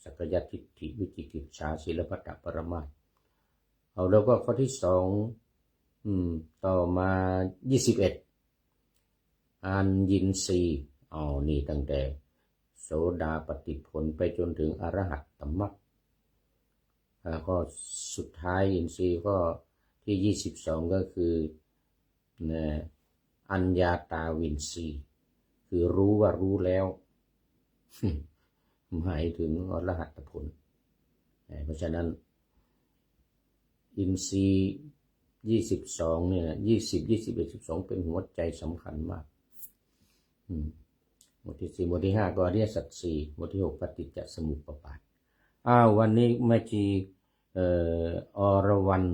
สักกายทิฏฐิวิจิกิจฉาศีลพัตตปรมาสเอาแล้วก็ข้อที่2ต่อมา21อัญญินทรีย์นี่ตั้งแต่โสดาปัตติผลไปจนถึงอรหัตตมรรคข้อสุดท้ายอินทรีย์ก็ที่22ก็คืออัญญาตาวินทรีย์คือรู้ว่ารู้แล้วหมายถึงอรหัตผลเพราะฉะนั้นอินทรีย์22เนี่ย20 21 12เป็นหัวใจสำคัญมากหมวดที่4หมวดที่5ก็อริยสัจ4หมวดที่6ปฏิจจสมุปบาทวันนี้แม่ชีอรวรรณ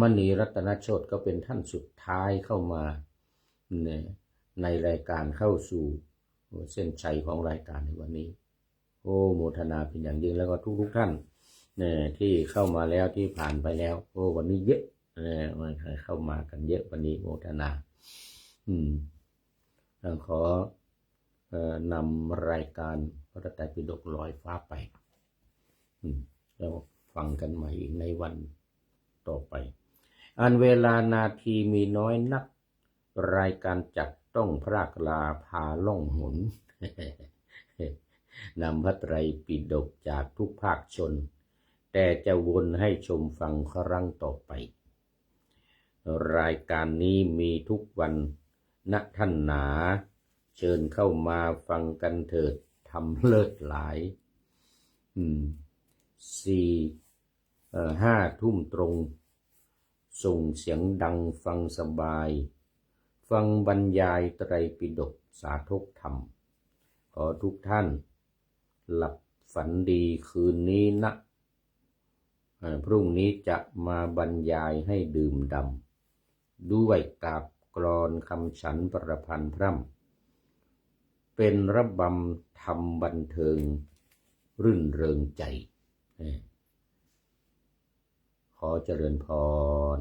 มณีรัตนโชติก็เป็นท่านสุดท้ายเข้ามาในรายการเข้าสู่เส้นชัยของรายการในวันนี้โอ้โมทนาเป็นอย่างยิ่งแล้วก็ทุกท่านที่เข้ามาแล้วที่ผ่านไปแล้วโอ้วันนี้เยอะเข้ามากันเยอะวันนี้โมทนาขอนำรายการพระไตรปิฎกลอยฟ้าไปแล้วฟังกันใหม่อีกในวันต่อไปอันเวลานาทีมีน้อยนักรายการจัดต้องพรากลาพาล่องหน นำพระไตรปิฎกจากทุกภาคชนแต่จะวนให้ชมฟังครั้งต่อไปรายการนี้มีทุกวันณท่านหนาเชิญเข้ามาฟังกันเถิดทำเลิศหลาย5 ทุ่มตรงส่งเสียงดังฟังสบายฟังบรรยายไตรปิฎกสาธกธรรมขอทุกท่านหลับฝันดีคืนนี้นะพรุ่งนี้จะมาบรรยายให้ดื่มด่ำด้วยกาบกลอนคำฉันประพันธ์พร่ำเป็นระบำธรรมบันเทิงรื่นเริงใจขอเจริญพร